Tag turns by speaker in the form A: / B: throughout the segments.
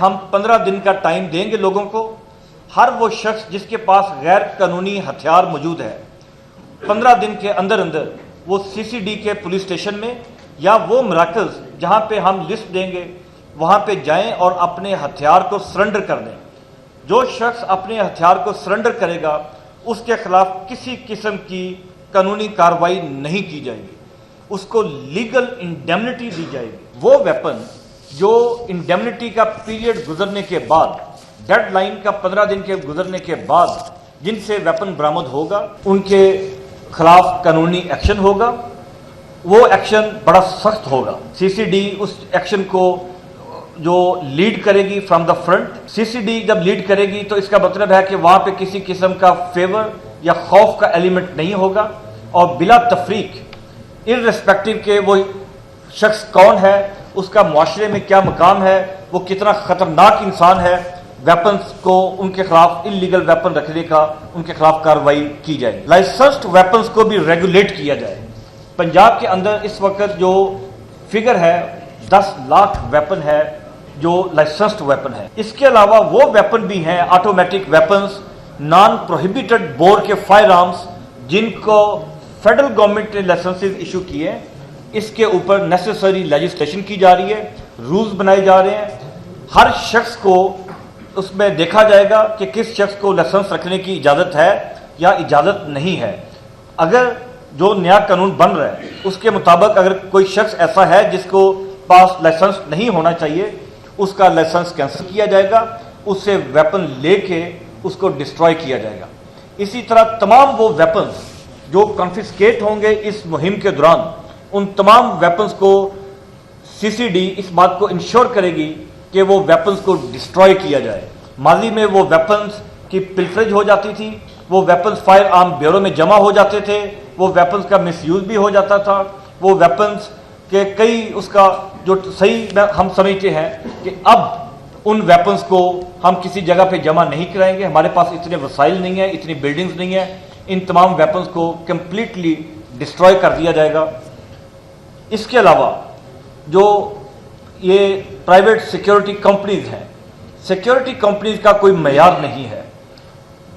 A: हम 15 दिन का टाइम देंगे लोगों को। हर वो शख्स जिसके पास गैर कानूनी हथियार मौजूद है 15 दिन के अंदर अंदर वो सीसीडी के पुलिस स्टेशन में या वो मराकज़ जहां पे हम लिस्ट देंगे वहां पे जाएं और अपने हथियार को सरेंडर कर दें। जो शख्स अपने हथियार को सरेंडर करेगा उसके खिलाफ किसी किस्म की कानूनी कार्रवाई नहीं की जाएगी, उसको लीगल इंडेमनिटी दी जाएगी। वो वेपन जो इंडेमनिटी का पीरियड गुजरने के बाद, डेडलाइन का 15 दिन के गुजरने के बाद जिनसे वेपन बरामद होगा उनके खिलाफ कानूनी एक्शन होगा। वो एक्शन बड़ा सख्त होगा। सीसीडी उस एक्शन को जो लीड करेगी फ्रॉम द फ्रंट। सीसीडी जब लीड करेगी तो इसका मतलब है कि वहां पे किसी किस्म का फेवर या खौफ का एलिमेंट नहीं होगा और बिला तफरीक इर्रेस्पेक्टिव के वो शख्स कौन है, उसका मुआशरे में क्या मकाम है, वो कितना खतरनाक इंसान है, वेपन्स को उनके खिलाफ इलीगल वेपन रखने का उनके खिलाफ कार्रवाई की जाए। लाइसेंस्ड वेपन्स को भी रेगुलेट किया जाए। पंजाब के अंदर इस वक्त जो फिगर है 10 लाख वेपन है जो लाइसेंस्ड वेपन है। इसके अलावा वो वेपन भी हैं automatic weapons, non prohibited bore के फायर आर्म्स जिनको फेडरल गवर्नमेंट ने लाइसेंसेस इशू किए। इसके ऊपर नेसेसरी लेजिस्लेशन की जा रही है, रूल्स बनाए जा रहे हैं। हर शख्स को उसमें देखा जाएगा कि किस शख्स को लाइसेंस रखने की इजाज़त है या इजाज़त नहीं है। अगर जो नया कानून बन रहा है उसके मुताबिक अगर कोई शख्स ऐसा है जिसको पास लाइसेंस नहीं होना चाहिए उसका लाइसेंस कैंसिल किया जाएगा, उससे वेपन लेके उसको डिस्ट्रॉय किया जाएगा। इसी तरह तमाम वो वेपन्स जो कॉन्फिस्केट होंगे इस मुहिम के दौरान उन तमाम वेपन्स को सीसीडी इस बात को इंश्योर करेगी कि वो वेपन्स को डिस्ट्रॉय किया जाए। माजी में वो वेपन्स की पिल्फरेज हो जाती थी, वो वेपन्स फायर आर्म ब्यूरो में जमा हो जाते थे, वो वेपन्स का मिसयूज भी हो जाता था। वो वेपन्स के कई उसका जो सही हम समझते हैं कि अब उन वेपन्स को हम किसी जगह पे जमा नहीं कराएंगे, हमारे पास इतने वसाइल नहीं है, इतनी बिल्डिंग्स नहीं है, इन तमाम वेपन्स को कंप्लीटली डिस्ट्रॉय कर दिया जाएगा। इसके अलावा जो ये प्राइवेट सिक्योरिटी कंपनीज हैं, सिक्योरिटी कंपनीज का कोई मयार नहीं है,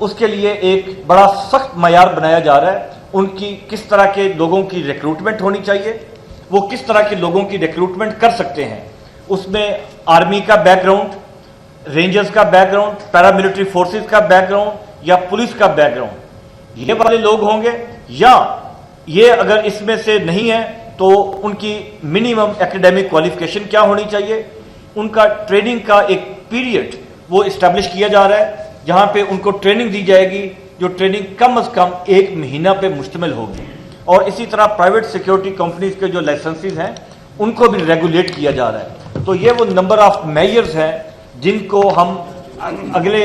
A: उसके लिए एक बड़ा सख्त मयार बनाया जा रहा है। उनकी किस तरह के लोगों की रिक्रूटमेंट होनी चाहिए, वो किस तरह के लोगों की रिक्रूटमेंट कर सकते हैं, उसमें आर्मी का बैकग्राउंड, रेंजर्स का बैकग्राउंड, पैरामिलिट्री फोर्सेस का बैकग्राउंड या पुलिस का बैकग्राउंड ये वाले लोग होंगे, या ये अगर इसमें से नहीं है तो उनकी मिनिमम एकेडमिक क्वालिफिकेशन क्या होनी चाहिए। उनका ट्रेनिंग का एक पीरियड वो इस्टेब्लिश किया जा रहा है जहां पे उनको ट्रेनिंग दी जाएगी जो ट्रेनिंग कम से कम 1 महीना पे मुश्तमिल होगी। और इसी तरह प्राइवेट सिक्योरिटी कंपनीज के जो लाइसेंसेस हैं उनको भी रेगुलेट किया जा रहा है। तो ये वो नंबर ऑफ मेजर्स हैं जिनको हम अगले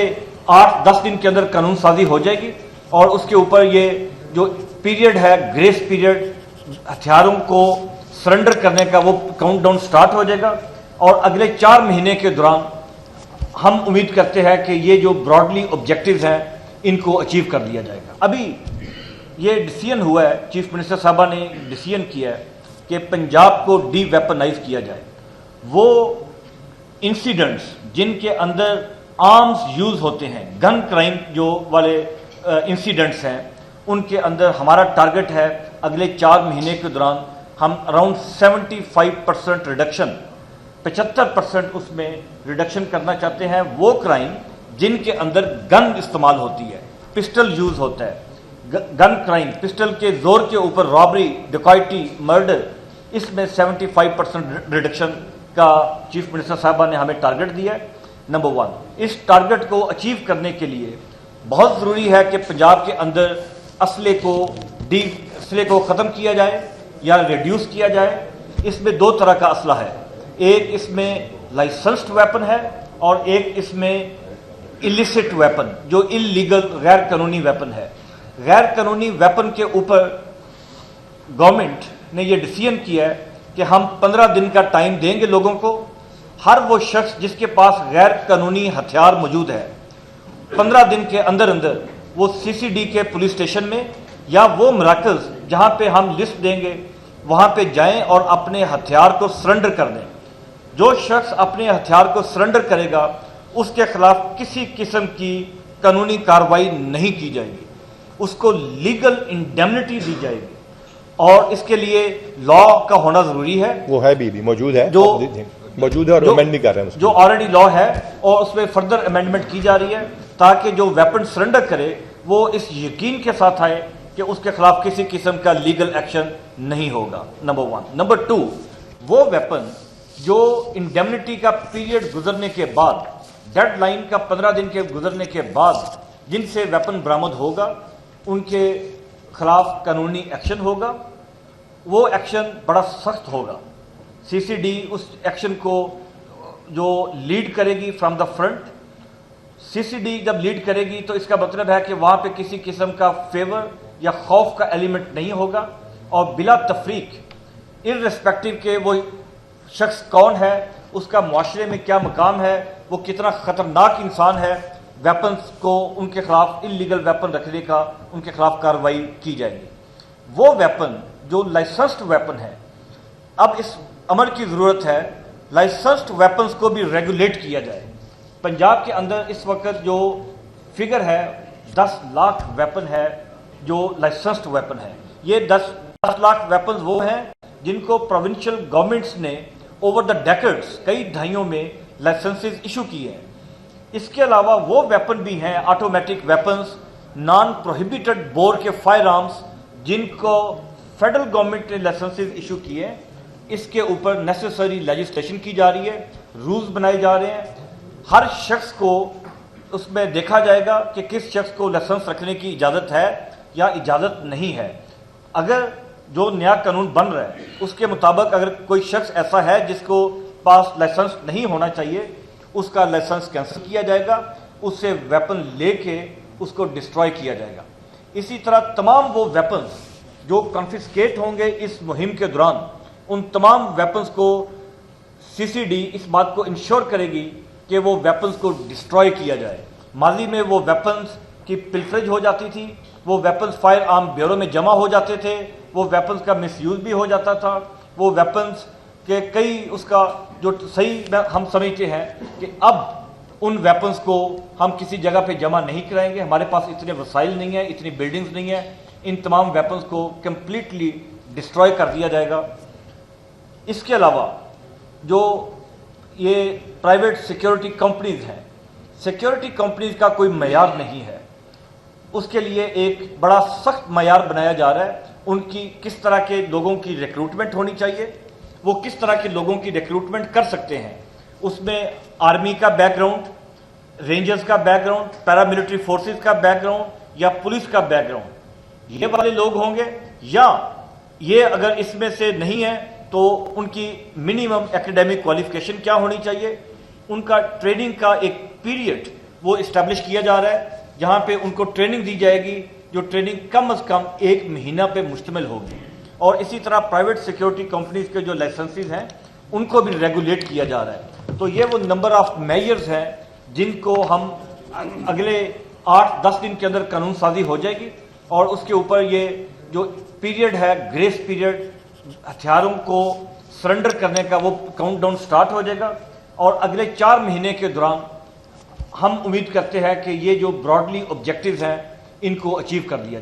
A: 8-10 दिन के अंदर कानून साजी हो जाएगी और उसके ऊपर ये जो पीरियड है ग्रेस पीरियड हथियारों को सरेंडर करने का वो काउंटडाउन स्टार्ट हो जाएगा और अगले 4 महीने के दौरान हम उम्मीद करते हैं कि ये जो ब्रॉडली ऑब्जेक्टिव्स हैं इनको अचीव कर लिया जाएगा। अभी ये डिसीजन हुआ है, चीफ मिनिस्टर साहबा ने डिसीजन किया है कि पंजाब को डी वेपनाइज किया जाए। वो इंसिडेंट्स जिनके अंदर आर्म्स यूज होते हैं, गन क्राइम जो वाले इंसिडेंट्स हैं, उनके अंदर हमारा टारगेट है अगले 4 महीने के दौरान हम अराउंड 75% रिडक्शन, 75% उसमें रिडक्शन करना चाहते हैं। वो क्राइम जिनके अंदर गन इस्तेमाल होती है, पिस्टल यूज होता है, गन क्राइम, पिस्टल के जोर के ऊपर रॉबरी, डिकॉयटी, मर्डर, इसमें 75% रिडक्शन का चीफ मिनिस्टर साहबा ने हमें टारगेट दिया है। नंबर 1, इस टारगेट को अचीव करने के लिए बहुत ज़रूरी है कि पंजाब के अंदर असले को ख़त्म किया जाए या रिड्यूस किया जाए। इसमें 2 तरह का असला है, एक इसमें लाइसेंस्ड वेपन है और एक इसमें इलिसिट वेपन जो इलीगल गैर कानूनी वेपन है। गैर कानूनी वेपन के ऊपर गवर्नमेंट ने यह डिसीजन किया है कि हम 15 दिन का टाइम देंगे लोगों को। हर वो शख्स जिसके पास गैर कानूनी हथियार मौजूद है 15 दिन के अंदर अंदर वो सीसीडी के पुलिस स्टेशन में या वो मराकज़ जहां पे हम लिस्ट देंगे वहां पे जाएं और अपने हथियार को सरेंडर कर दें। जो शख्स अपने हथियार को सरेंडर करेगा उसके खिलाफ किसी किस्म की कानूनी कार्रवाई नहीं की जाएगी, उसको लीगल इंडेमनिटी दी जाएगी। और इसके लिए लॉ का होना जरूरी है,
B: वो है भी मौजूद है,
A: जो
B: मौजूद है और अमेंड भी कर रहे हैं,
A: जो ऑलरेडी लॉ है और उसमें फर्दर अमेंडमेंट की जा रही है ताकि जो वेपन सरेंडर करे वो इस यकीन के साथ आए कि उसके खिलाफ किसी किस्म का लीगल एक्शन नहीं होगा, नंबर 1। नंबर 2, वो वेपन जो इंडेमनिटी का पीरियड गुजरने के बाद, डेडलाइन का 15 दिन के गुजरने के बाद जिनसे वेपन बरामद होगा उनके खिलाफ कानूनी एक्शन होगा। वो एक्शन बड़ा सख्त होगा। सीसीडी उस एक्शन को जो लीड करेगी फ्रॉम द फ्रंट। सीसीडी जब लीड करेगी तो इसका मतलब है कि वहां पे किसी किस्म का फेवर या खौफ का एलिमेंट नहीं होगा और बिला तफरीक इर्रेस्पेक्टिव के वो शख्स कौन है, उसका मुआशरे में क्या मकाम है, वो कितना खतरनाक इंसान है, वेपन्स को उनके खिलाफ इलीगल वेपन रखने का उनके खिलाफ कार्रवाई की जाएगी। वो वेपन जो लाइसेंस्ड वेपन है, अब इस अमर की जरूरत है लाइसेंस्ड वेपन्स को भी रेगुलेट किया जाए। पंजाब के अंदर इस वक्त जो फिगर है 10 लाख वेपन है जो लाइसेंस्ड वेपन है। ये 10 लाख वेपन्स वो हैं जिनको प्रोविंशियल गवर्नमेंट्स ने ओवर द डेकेड्स कई दहाइयों में लाइसेंसेस इशू किए हैं। इसके अलावा वो वेपन भी हैं automatic weapons, non prohibited bore के फायर आर्म्स जिनको फेडरल गवर्नमेंट ने लाइसेंसेस इशू किए हैं। इसके ऊपर नेसेसरी लेजिस्लेशन की जा रही है, रूल्स बनाए जा रहे हैं। हर शख्स को उसमें देखा जाएगा कि किस शख्स को लाइसेंस रखने की इजाज़त है या इजाज़त नहीं है। अगर जो नया कानून बन रहा है उसके मुताबिक अगर कोई शख्स ऐसा है जिसको पास लाइसेंस नहीं होना चाहिए, उसका लाइसेंस कैंसिल किया जाएगा, उससे वेपन लेके उसको डिस्ट्रॉय किया जाएगा। इसी तरह तमाम वो वेपन्स जो कॉन्फिस्केट होंगे इस मुहिम के दौरान, उन तमाम वेपन्स को सीसीडी इस बात को इंश्योर करेगी कि वो वेपन्स को डिस्ट्रॉय किया जाए। माजी में वो वेपन्स की पिल्फरेज हो जाती थी, वो वेपन्स फायर आर्म ब्यूरो में जमा हो जाते थे, वो वेपन्स का मिसयूज भी हो जाता था, वो वेपन्स के कई उसका जो सही हम समझते हैं कि अब उन वेपन्स को हम किसी जगह पे जमा नहीं कराएंगे, हमारे पास इतने वसाइल नहीं है, इतनी बिल्डिंग्स नहीं है, इन तमाम वेपन्स को कंप्लीटली डिस्ट्रॉय कर दिया जाएगा। इसके अलावा जो ये प्राइवेट सिक्योरिटी कंपनीज हैं, सिक्योरिटी कंपनीज का कोई मयार नहीं है, उसके लिए एक बड़ा सख्त मयार बनाया जा रहा है। उनकी किस तरह के लोगों की रिक्रूटमेंट होनी चाहिए, वो किस तरह के लोगों की रिक्रूटमेंट कर सकते हैं, उसमें आर्मी का बैकग्राउंड, रेंजर्स का बैकग्राउंड, पैरामिलिट्री फोर्सेस का बैकग्राउंड या पुलिस का बैकग्राउंड, ये वाले लोग होंगे। या ये अगर इसमें से नहीं है तो उनकी मिनिमम एकेडमिक क्वालिफिकेशन क्या होनी चाहिए, उनका ट्रेनिंग का एक पीरियड वो इस्टेब्लिश किया जा रहा है जहां पे उनको ट्रेनिंग दी जाएगी, जो ट्रेनिंग कम से कम 1 महीना पे मुश्तमिल होगी। और इसी तरह प्राइवेट सिक्योरिटी कंपनीज के जो लाइसेंसेस हैं उनको भी रेगुलेट किया जा रहा है। तो ये वो नंबर ऑफ मेजर्स हैं जिनको हम अगले 8-10 दिन के अंदर कानून साजी हो जाएगी और उसके ऊपर ये जो पीरियड है ग्रेस पीरियड, हथियारों को सरेंडर करने का वो काउंटडाउन स्टार्ट हो जाएगा और अगले 4 महीने के दौरान हम उम्मीद करते हैं कि ये जो ब्रॉडली ऑब्जेक्टिव्स हैं इनको अचीव कर लिया